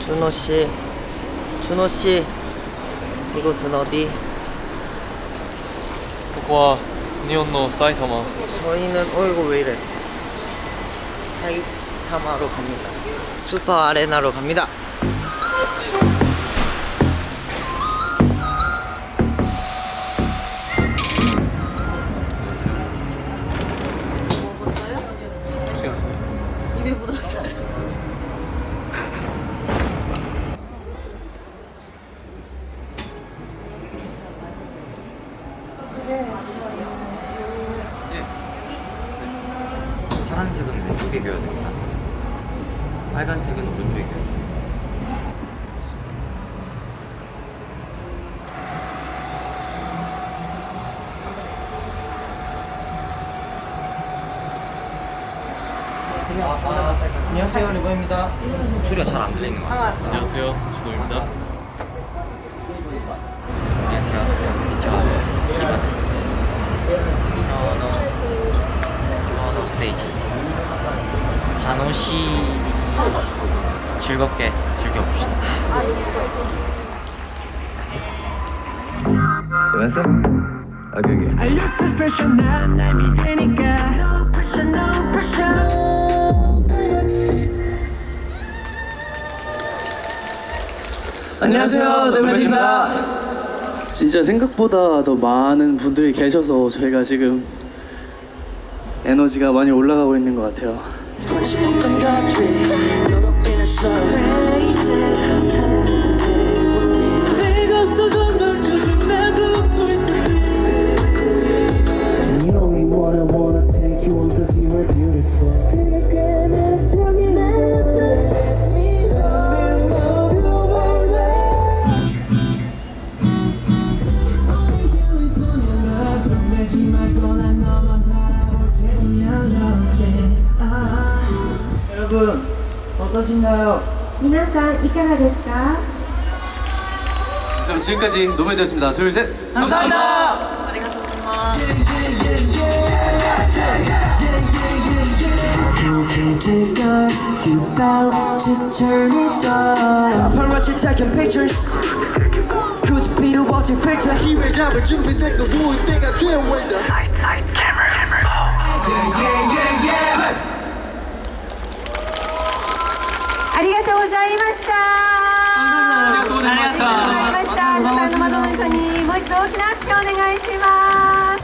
준호씨, 준호씨, 이곳은 어디? ここは日本の埼玉。 저희는 이거 왜 이래? 사이타마로 갑니다. 슈퍼 아레나로 갑니다. 입에 묻었어요. 파란색은 왼쪽에 겨야 됩니다. 빨간색은 오른쪽에 겨야 됩니다. 안녕하세요, 리버입니다. 소리가 잘 안 들리는 것 같아요. 안녕하세요, 준호입니다. 안녕하세요, konnichiwa. 리버です. 저는 스테이지 단호시 즐겁게 즐겨봅시다. 됐어? 오케이. I used to special 난 믿으니까 No pressure, no pressure. 안녕하세요, 노맨입니다. 진짜 생각보다 더 많은 분들이 계셔서 저희가 지금 에너지가 많이 올라가고 있는 것 같아요. You only wanna take you on 'cause you are beautiful. 여러분 어떠신가요? 皆さんいかがですか? 그럼 지금까지 노맨이었습니다. 둘, 셋. 감사합니다. 아리가토 고자이마스. Paparazzi taking pictures. 굳이 필요 없지 filter. 기회 잡을 준비된 거 무엇인가 죄원다. 아리가토 고자이마시타. 아리가토 고자이마시타.皆さんの窓の皆さんにもう一度大きな拍手をお願いします。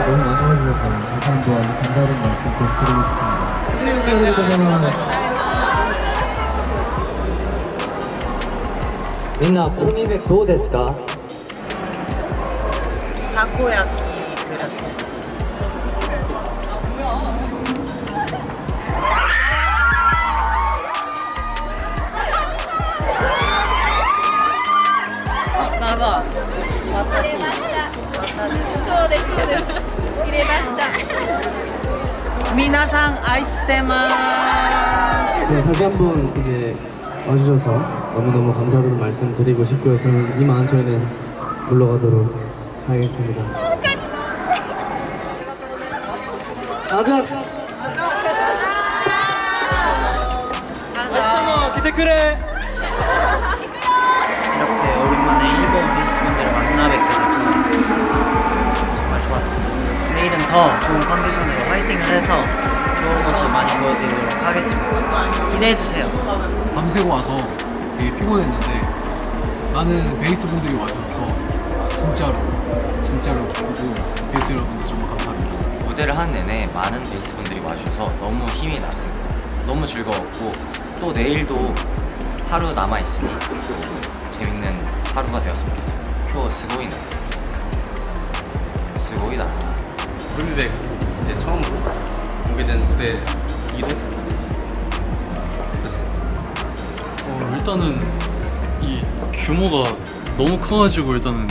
너무 많이 해주셔서 우선 또한 감사드리는 말씀 꼭 드리고 싶습니다. みんなコミベどうですか? 타코야키 그렸어요. 나봐. 와타시. そうです、そうです。入れました。 미나상 아이시테마스. 네, 다시 한번 이제 와주셔서 너무너무 감사드리는 말씀 드리고 싶고요. 그럼 이만 저희는 물러가도록 하겠습니다. 아자스! 기대크레. 이렇게 오랜만에 일본 베이스분들을 만나 뵙게 돼서 정말 좋았습니다. 내일은 더 좋은 컨디션으로 화이팅을 해서 좋은 모습 많이 보여드리도록 하겠습니다. 기대해주세요. 밤새고 와서 되게 피곤했는데 많은 베이스 분들이 와주셔서 진짜로 기쁘고 베이스 여러분들 정말 감사합니다. 무대를 하는 내내 많은 베이스 분들이 와주셔서 너무 힘이 났습니다. 너무 즐거웠고 또 내일도 하루 남아있으니 재밌는 하루가 되었으면 좋겠습니다. 표 스고이네. 스고이다. 콜미백 이제 처음으로 오게 된 무대 이름 어땠어? 일단은 이 규모가 너무 커가지고 일단은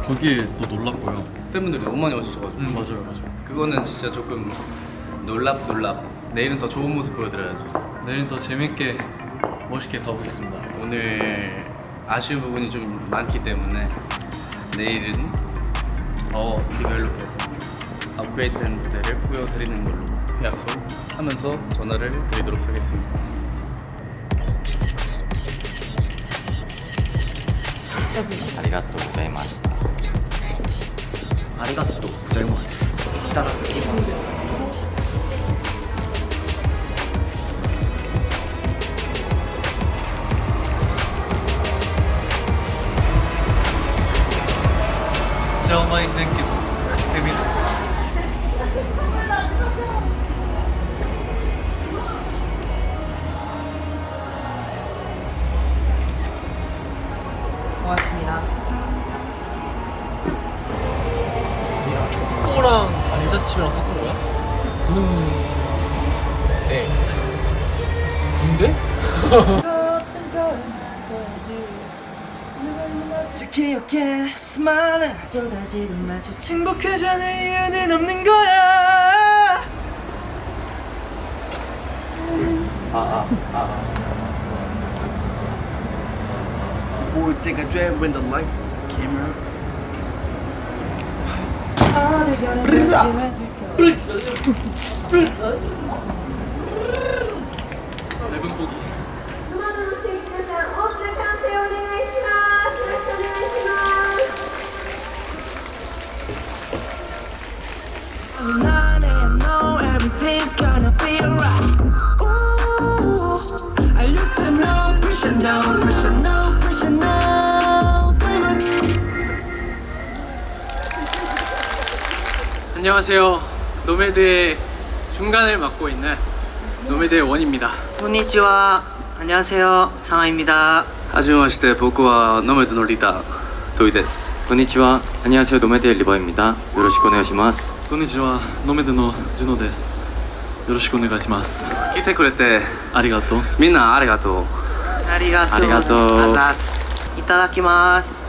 거기에 또 놀랐고요. 팬분들이 너무 많이 와주셔가지고 맞아요. 그거는 진짜 조금 놀랍. 내일은 더 좋은 모습 보여드려야죠. 내일은 더 재밌게 멋있게 가보겠습니다. 오늘 아쉬운 부분이 좀 많기 때문에 내일은 더 디벨롭해서 업그레이드된 무대를 보여드리는 걸로 약속하면서 전화를 드리도록 하겠습니다. 아리가또 고자이마시타. 아리가또 고자이마스. 이따다키마스. 정말 땡큐. 데뷔. 고맙습니다. 초코랑 감자칩이랑 섞은 거야? 네. 군대? 기억해 스마일은 쏟아지는 마주 행복하자는 이유는 없는 거야. We'll take a drive when the lights came out. 안녕하세요. 노매드의 중간을 맡고 있는 노매드의 원입니다. konnichiwa. 안녕하세요. 상아입니다. 하지마시테 보쿠와 노매드 노 리더 도이 데스. konnichiwa. 안녕하세요. 노메드의 리버입니다. 요로시ku 오네가시마스. konnichiwa. 노매드 노 준호 데스. 요로시ku 오네가시마스. 来てくれてありがとう。みんなありがとう。ありがとう。ありがとう。あざっす。いただきます。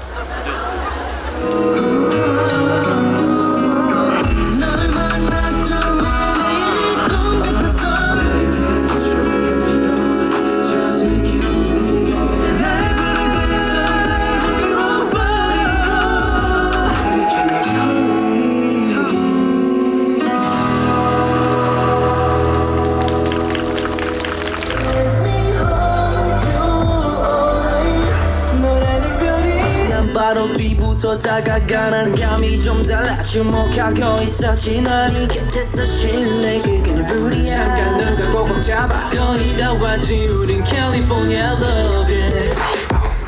바로 뒤부터 다가가는 감이 좀 달라 주목하고 있었지 널 이 곁에서 쉴래 그게는 룰이야 잠깐 눈 감고 꽉 잡아 거의 다 왔지 우린 캘리포니아 love it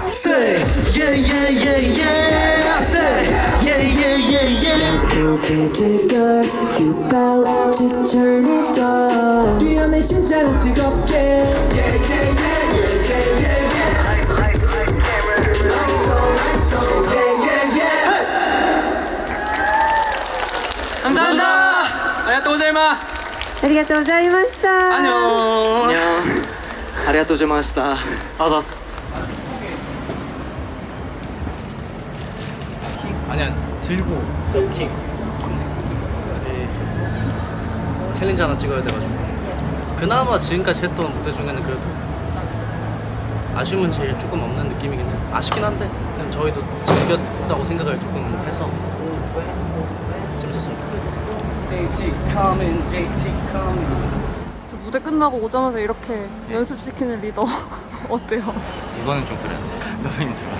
Say yeah yeah yeah yeah Say yeah yeah yeah yeah 보게 될걸 You about to turn it on 뛰어내 심장을 뜨겁게 Yeah yeah yeah yeah yeah yeah 감사합니다. 아리가또 고자이마스. ありがとうございました。 안녕. 아리가또 고자이마시타. 아자스. 아니야, 들고 킥. 챌린지 하나 찍어야 돼가지고. 그나마 지금까지 했던 무대 중에는 그래도 아쉬움은 제일 조금 없는 느낌이긴 해. 아쉽긴 한데 그냥 저희도 즐겼다고 생각을 조금 해서 재밌었습니다. 저 무대 끝나고 오자마자 이렇게 연습시키는 리더 어때요? 이거는 좀 그래. 너무 힘들어.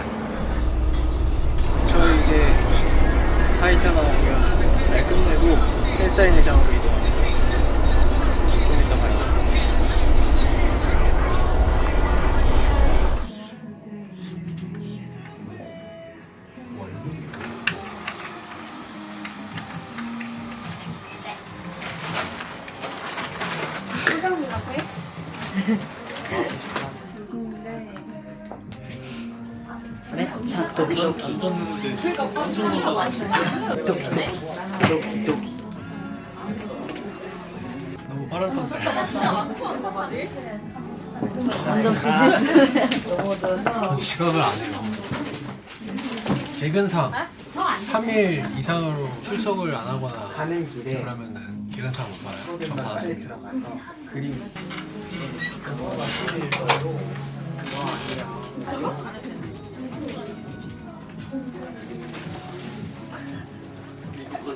저희 이제 사이타마 공연 잘 끝내고 팬사인 회장으로 이동합니다. 좀 이따 봐요. 자, 도키도키. 도키도키. 너무 파란 선수. 완전 비즈니스. 지각을 안 해요. 개근상 3일 이상으로 출석을 안 하거나 가는 길에 그러면은 개근상 못 받아요. 전 받았습니다. 그림 진짜로?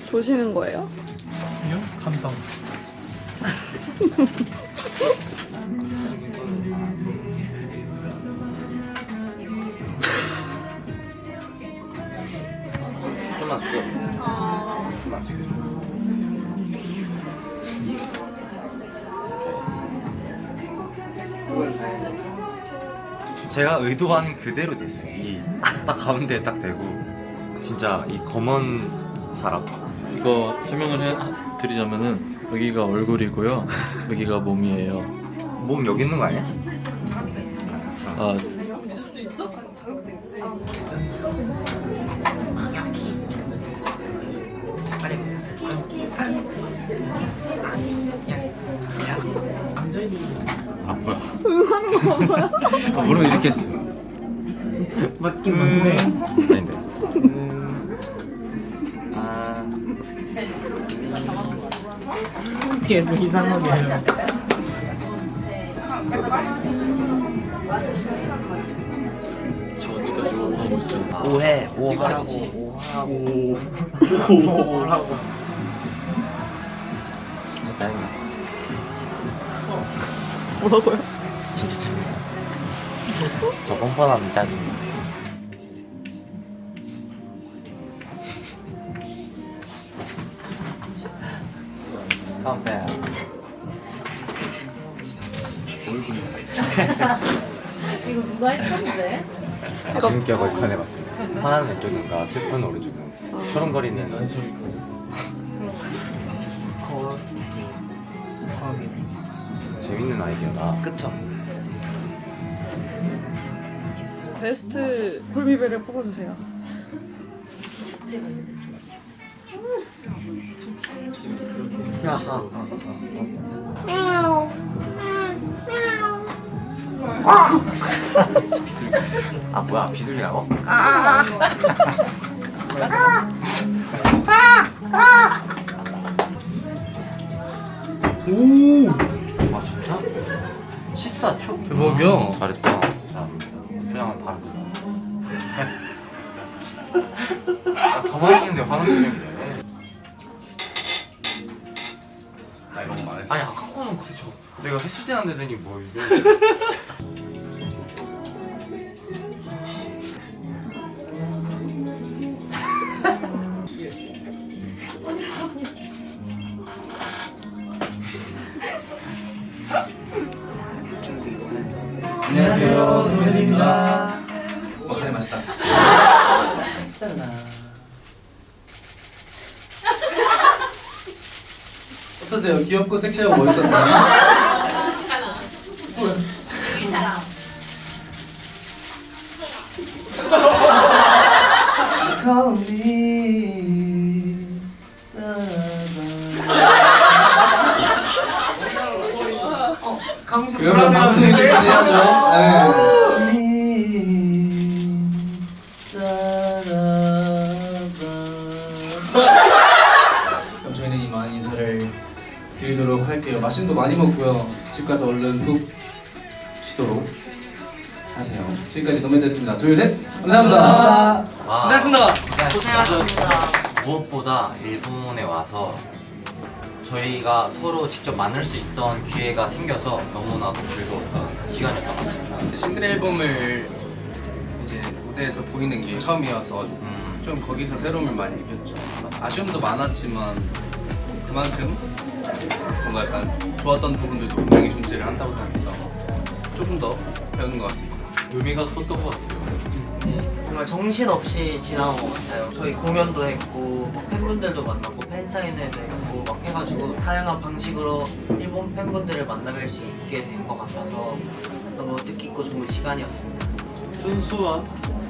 조시는 거예요? 아니요? 감사합니다. 좀만 숙여. 제가 의도한 그대로 됐어요. 이 딱 가운데 딱 대고 진짜 이 검은 사람. 이거 설명을 드리자면은 여기가 얼굴이고요. 여기가 몸이에요. 몸 여기 있는 거 아니야? 아, 아 뭐야? 아, 모르면 이렇게 했어. 맞긴 맞네. 아닌데. 계속 이상하게 해요. 저 어디까지 하고 있어요? 오해, 오하라고, 오하라고. 진짜 짜증나. 뭐라고요? 진짜 짜증나. 저 뻔뻔한 짜증나. 깜빡. 이거 누가 했던데? 재밌격을 표현해봤습니다. 화나는 왼쪽인가 슬픈 오른쪽인가 초롱거리는 재밌는 아이디어다. 그쵸? 베스트 콜미벨을 뽑아주세요. 아 뭐야 비둘기라고? 오. 아 진짜? 14초? 대박이야. 잘했다. 잘합니다. 그냥 바로 아, 가만히 있는데 화나는 표정이네. 나 이런 거안 했어. 아니 아까 거는 그죠. 내가 해수대 안 되더니 뭐 이게. 안녕하세요. 노현입니다. 와카리마시타. 어떠세요? 귀엽고 섹시하고 멋있었나요? Call me. 그러면 방송이 좀 기대하죠. 그럼 저희는 이만 인사를 드리도록 할게요. 맛있는 거 많이 먹고요. 집 가서 얼른 푹 쉬도록 하세요. 지금까지 노맨드였습니다. 둘, 셋. 감사합니다. 고생했습니다. 고생하셨습니다. 무엇보다 일본에 와서 저희가 서로 직접 만날 수 있던 기회가 생겨서 너무나도 즐거웠던 시간이었던 것 같습니다. 싱글 앨범을 이제 무대에서 보이는 게 처음이어서 좀 거기서 새로움을 많이 느꼈죠. 아쉬움도 많았지만 그만큼 뭔가 약간 좋았던 부분들도 분명히 존재를 한다고 생각해서 조금 더 배우는 것 같습니다. 의미가 컸던 것 같아요. 정말 정신없이 지나온 것 같아요. 저희 공연도 했고 막 팬분들도 만나고 팬사인회도 했고 막 해가지고 다양한 방식으로 일본 팬분들을 만나뵐 수 있게 된 것 같아서 너무 뜻깊고 좋은 시간이었습니다. 순수한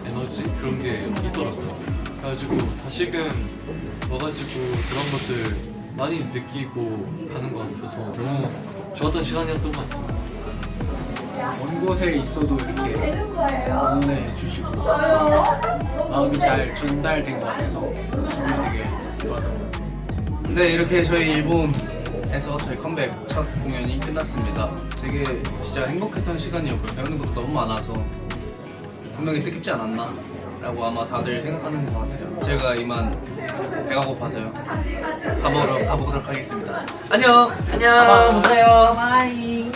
에너지 그런 게 있더라고요. 그래가지고 다시금 와가지고 그런 것들 많이 느끼고 가는 것 같아서 너무 좋았던 시간이었던 것 같습니다. 먼 곳에 있어도 이렇게 응원해 주시고 마음이 잘 전달된 것 같아서 정말 되게 좋았던 것 같아요. 네, 이렇게 저희 일본에서 저희 컴백 첫 공연이 끝났습니다. 되게 진짜 행복했던 시간이었고요. 배우는 것도 너무 많아서 분명히 뜻깊지 않았나 라고 아마 다들 생각하는 것 같아요. 제가 이만 배가 고파서요. 밥 먹으러 가보도록 하겠습니다. 안녕. 안녕. 보세요. 바이.